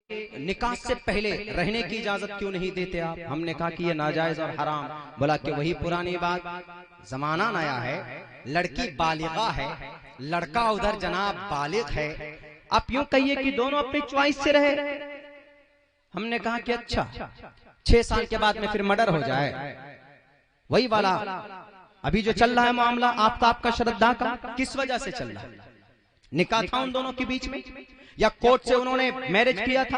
निकाह से पहले रहने की इजाजत क्यों नहीं देते आप? हमने कहा कि ये नाजायज और हराम। बोला कि वही पुरानी बात, जमाना नया है, लड़की बालिगा है, लड़का उधर जनाब बालिग है, आप यूं कहिए कि दोनों अपनी च्वाइस से रहे। हमने कहा कि अच्छा 6 साल के बाद में फिर मर्डर हो जाए, वही वाला अभी जो चल रहा है मामला आफ्ताब का श्रद्धा का, किस वजह से चल रहा है? निकाह था उन दोनों के बीच में या कोर्ट से उन्होंने मैरिज किया था?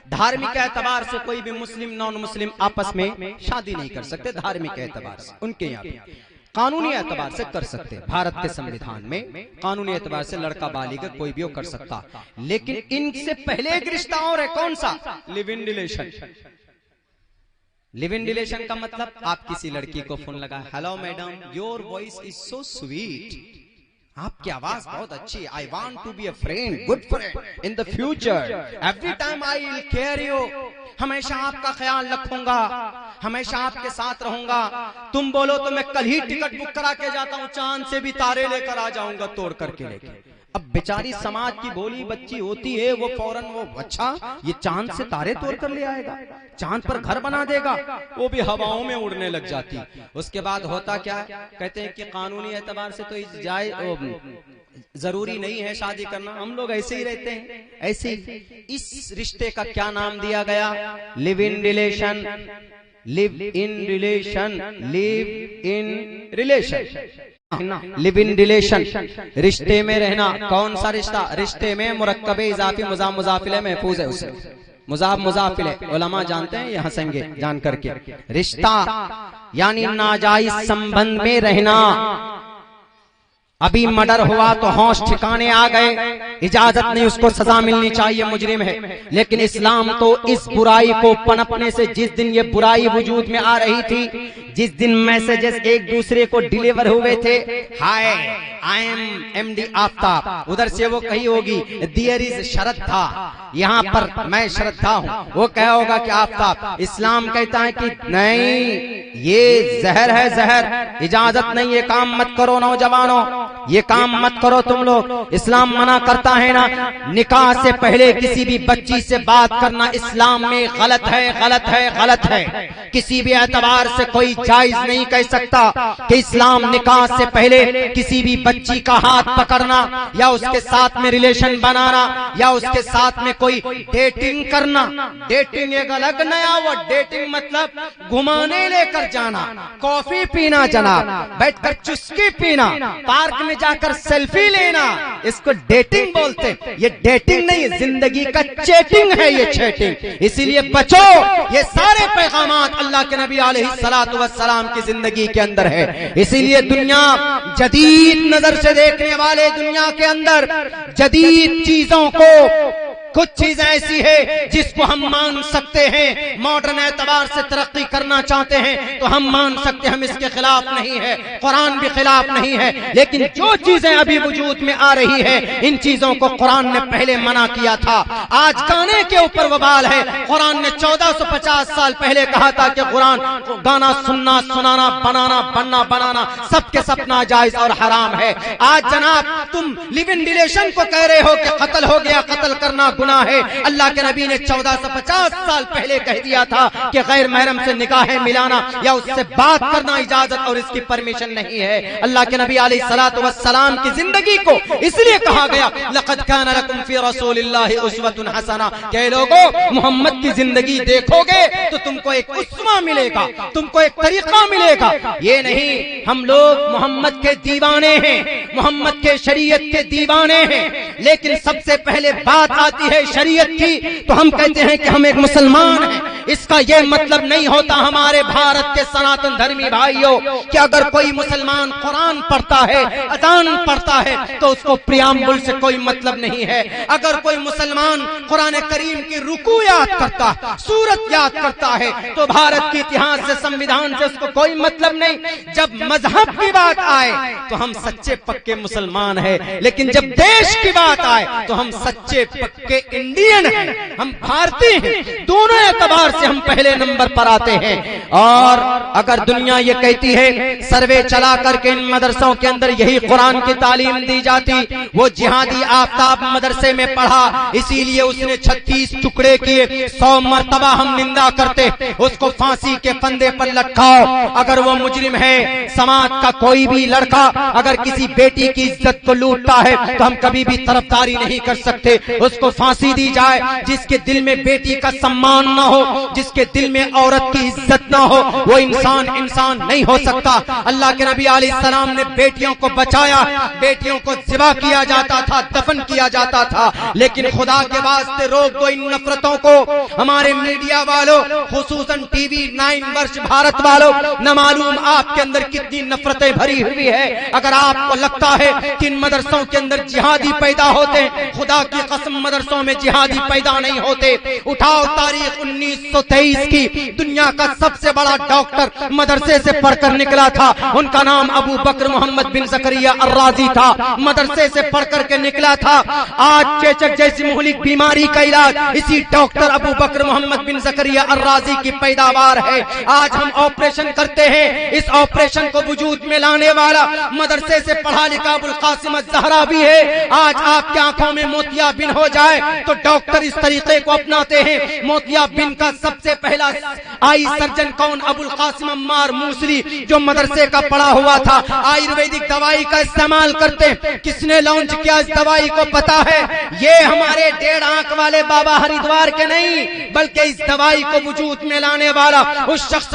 धार्मिक एतबार से कोई भी मुस्लिम नॉन मुस्लिम आपस में शादी नहीं कर सकते। धार्मिक एतबार से उनके यहाँ पे कानूनी एतबार से कर सकते। भारत के संविधान में कानूनी एतबार से लड़का बालिग कोई भी कर सकता, लेकिन इनसे पहले एक रिश्ता और है। कौन सा? Live in relation. Live in relation का मतलब आप किसी लड़की को फोन लगा, hello madam, your voice is so sweet, आपकी आवाज बहुत अच्छी, I want to be a friend, good friend in the future, every time I will care you, हमेशा आपका ख्याल रखूंगा, हमेशा आपके साथ रहूंगा, तुम बोलो तो मैं कल ही टिकट बुक करा के जाता हूँ, चांद से भी तारे लेकर आ जाऊंगा तोड़ करके लेके। अब बेचारी समाज की भोली बच्ची होती है, वो फौरन वो अच्छा ये चांद से तारे तोड़ कर ले आएगा, चांद पर घर बना देगा, वो भी हवाओं में उड़ने लग जाती। उसके बाद होता क्या, कहते हैं कि कानूनी एतबार से तो जरूरी नहीं है शादी करना, हम लोग ऐसे ही रहते हैं। ऐसे इस रिश्ते का क्या नाम दिया गया? Live in relation. Live in relation, live in relation, live in relation, रिश्ते में रहना। कौन सा रिश्ता? रिश्ते में मुरक्कबे इजाफी मुजाफ मुजाफिले महफूज है, उसे मुजाफ मुजाफिले उलमा जानते हैं, ये हंसेंगे जान करके। रिश्ता यानी नाजायज संबंध में रहना। अभी मर्डर हुआ तो होश ठिकाने आ गए, इजाजत नहीं, उसको सजा मिलनी चाहिए, मुजरिम है। लेकिन इस्लाम तो इस बुराई को पनपने से, जिस दिन ये बुराई वजूद में आ रही थी, जिस दिन मैसेजेस एक दूसरे को डिलीवर हुए थे, हाय आई एम एमडी आफ्ताब, उधर से वो कही होगी देयर इज श्रद्धा, यहाँ पर मैं श्रद्धा हूँ, वो कहा होगा कि आफ्ताब। इस्लाम कहता है कि नहीं, ये जहर है, जहर, इजाजत नहीं, ये काम मत करो नौजवानों, ये काम मत करो तुम लोग। इस्लाम मना करता है ना, निकाह से पहले किसी भी बच्ची से बात करना इस्लाम में गलत है, गलत है, गलत है। किसी भी एतबार से कोई जायज नहीं कह सकता कि इस्लाम निकाह से पहले किसी भी बच्ची का हाथ पकड़ना या उसके साथ में रिलेशन बनाना या उसके साथ में कोई डेटिंग करना। डेटिंग एक अलग नया वर्ड, डेटिंग मतलब घुमाने लेकर जाना, कॉफी पीना, जनाब बैठकर चुस्की पीना, पार्क में जाकर सेल्फी लेना, इसको डेटिंग बोलते। ये डेटिंग नहीं है, जिंदगी का चैटिंग है ये, चैटिंग। इसीलिए बचो, ये सारे पैगामात अल्लाह के नबी अलैहिस्सलातु वस्सलाम की जिंदगी के अंदर है। इसीलिए दुनिया जदीद नजर से देखने वाले, दुनिया के अंदर जदीद चीजों को, कुछ चीजें ऐसी है जिसको हम मान सकते हैं, मॉडर्न एतबार से तरक्की करना चाहते हैं तो हम मान सकते हैं, हम इसके खिलाफ नहीं है, कुरान भी खिलाफ नहीं है। लेकिन जो चीजें अभी वजूद में आ रही है, इन चीजों को कुरान ने पहले मना किया था। आज गाने के ऊपर वबाल है। कुरान ने 1450 साल पहले कहा था कि कुरान गाना सुनना, सुनाना, बनाना, बनना, बनाना सबके सब नाजायज और हराम है। आज जनाब तुम लिव इन रिलेशन को कह रहे हो कि कत्ल हो गया, कत्ल करना गुनाह है। अल्लाह के नबी ने 1450 साल पहले कह दिया था कि गैर महरम से निकाहें मिलाना या उससे बात करना इजाजत और इसकी परमिशन नहीं है। अल्लाह के नबी अलैहिस्सलातु वस्सलाम की जिंदगी को इसलिए कहा गया, लक़द काना लकुम फी रसूलिल्लाहि उस्वतुन हसना, के लोगों मोहम्मद की जिंदगी देखोगे तो तुमको एक उस्वा मिलेगा, तुमको एक तरीका मिलेगा। ये नहीं हम लोग मोहम्मद के दीवाने हैं, मोहम्मद के शरीयत के दीवाने हैं, लेकिन सबसे पहले बात आती है शरीयत की तो हम कहते हैं कि हम एक मुसलमान हैं। इसका यह मतलब नहीं होता हमारे भारत के सनातन धर्मी भाइयों कि अगर कोई मुसलमान कुरान पढ़ता है, अजान पढ़ता है तो उसको प्रियाम्बुल से कोई मतलब नहीं है। अगर कोई मुसलमान कुरान करीम की रुकू याद करता, सूरत याद करता है तो भारत के इतिहास से, संविधान से उसको कोई मतलब नहीं। जब मजहब की बात आए तो हम सच्चे पक्के मुसलमान हैं, लेकिन जब देश की बात आए तो हम सच्चे पक्के इंडियन हैं, हम भारतीय हैं। दोनों एतबार से हम पहले नंबर पर आते हैं। और अगर दुनिया ये कहती है सर्वे चला करके इन मदरसों के अंदर यही कुरान की तालीम दी जाती, वो जिहादी आफ्ताब मदरसे में पढ़ा इसीलिए उसने 36 टुकड़े किए, 100 मर्तबा हम निंदा करते, उसको फांसी के फंदे पर लटकाओ। अगर वो मुजरिम है, समाज का कोई भी लड़का अगर किसी बेटी की इज्जत को लूटता है तो हम कभी भी तरफदारी नहीं कर सकते, उसको फांसी दी जाए। जिसके दिल में बेटी का सम्मान न हो, जिसके दिल में औरत की इज्जत न हो, वो इंसान नहीं हो सकता। अल्लाह के नबी अलैहिस्सलाम ने बेटियों को बचाया, बेटियों को ज़िबा किया जाता था, दफन किया जाता था, लेकिन खुदा के वास्ते रोक दो इन नफरतों को। हमारे मीडिया वालों, खुसूसन टीवी 9 वर्ष भारत वालों, न मालूम आपके अंदर कितनी नफरतें भरी हुई है। अगर आपको लगता है कि इन मदरसों के अंदर जिहादी पैदा होते, खुदा की कसम मदरसों में जिहादी पैदा नहीं होते। उठाओ तारीख 1923 की, दुनिया का सबसे बड़ा डॉक्टर मदरसे से पढ़कर निकला था, उनका नाम अबू बकर मोहम्मद बिन ज़करिया अर्राजी था, मदरसे से पढ़कर के निकला था। आज चेचक जैसी मुहलिक बीमारी का इलाज इसी डॉक्टर अबू बकर मोहम्मद बिन ज़करिया अर्राजी की पैदावार है। आज हम ऑपरेशन करते हैं, इस ऑपरेशन को वजूद में लाने वाला मदरसे से पढ़ा लिखा अबुल कासिम ज़हरा भी है। आज आपकी आंखों में मोतियाबिंद हो जाए तो डॉक्टर इस तरीके को अपनाते हैं। मोतियाबिंद का सबसे पहला आई सर्जन कौन? अबुल कासिम अम्मार मूसरी, जो मदरसे का पढ़ा हुआ था। आयुर्वेदिक दवाई का इस्तेमाल करते, किसने लॉन्च किया इस दवाई को पता है? ये हमारे 1.5 आंख वाले बाबा हरिद्वार के नहीं, बल्कि इस दवाई को वजूद में लाने वाला उस शख्स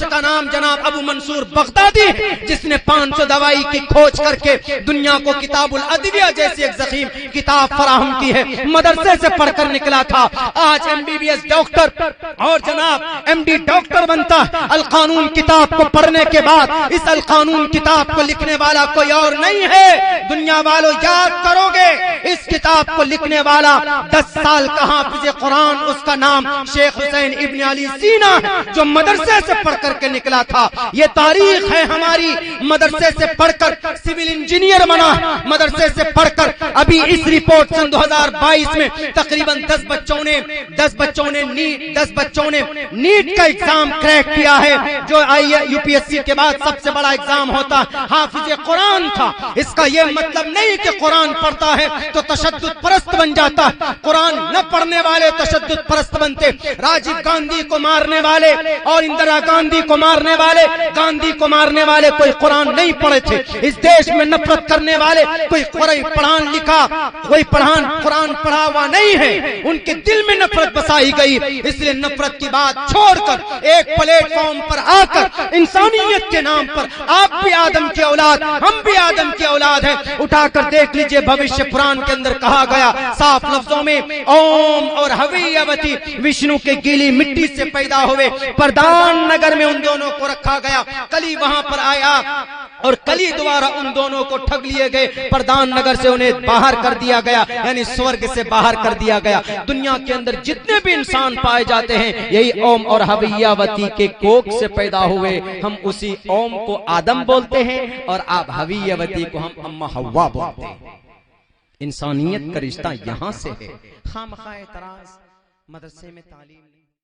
का नाम जनाब अबू मंसूर बगदादी, जिसने 500 दवाई की खोज करके दुनिया को किताबुल अदविया जैसी एक ज़ख़ीम किताब फराहम की है। मदरसे से पढ़कर निकला था, आज MBBS डॉक्टर और जनाब MD डॉक्टर बनता। अल कानून किताब को पढ़ने के बाद इस अल कानून किताब को लिखने वाला कोई और नहीं है। दुनिया वालों याद करोगे, इस किताब को लिखने वाला 10 साल का हाफिज़ कुरान, उसका नाम शेख हुसैन इब्न अली सीना, जो मदरसे से पढ़ करके निकला था। ये तारीख है हमारी। मदरसे से पढ़कर सिविल इंजीनियर बना, मदरसे से पढ़कर अभी इस रिपोर्ट सन 2022 में तकरीबन 10 बच्चों ने नीट का एग्जाम क्रैक किया है, जो UPSC के बाद सबसे बड़ा एग्जाम होता। हाफिज कुरान था। इसका यह मतलब नहीं कि कुरान पढ़ता है तो तशद्दुद परस्त बन जाता। कुरान न पढ़ने वाले तशद्दुद परस्त बनते। राजीव गांधी को मारने वाले और इंदिरा गांधी को मारने वाले, गांधी को मारने वाले कोई कुरान नहीं पढ़े थे। इस देश में नफरत करने वाले कोई पढ़ान लिखा, कोई कुरान पढ़ा हुआ नहीं है। उनके दिल में नफरत बसाई गई, इसलिए नफरत की बात छोड़कर एक प्लेटफॉर्म पर आकर इंसानियत के नाम पर आप भी आदम की औलाद, हम भी आदम की औलाद हैं। उठाकर देख लीजिए, भविष्य पुराण के अंदर कहा गया साफ लफ्जों में, ओम और हवियवती विष्णु के गीली मिट्टी से पैदा हुए। प्रधान नगर में उन दोनों को रखा गया। कली वहां पर आया और कली द्वारा उन दोनों को ठग लिए गए। प्रधान नगर से उन्हें बाहर कर दिया गया, यानी स्वर्ग से बाहर कर दिया गया। दुनिया के अंदर जितने भी इंसान पाए जाते हैं यही ओम और हवियावती के कोख से पैदा हुए। हम उसी ओम को आदम बोलते हैं और आप हवियावती को हम अम्मा हव्वा बोलते हैं। इंसानियत का रिश्ता यहाँ से है। खामखा एतराज मदरसे में तालीम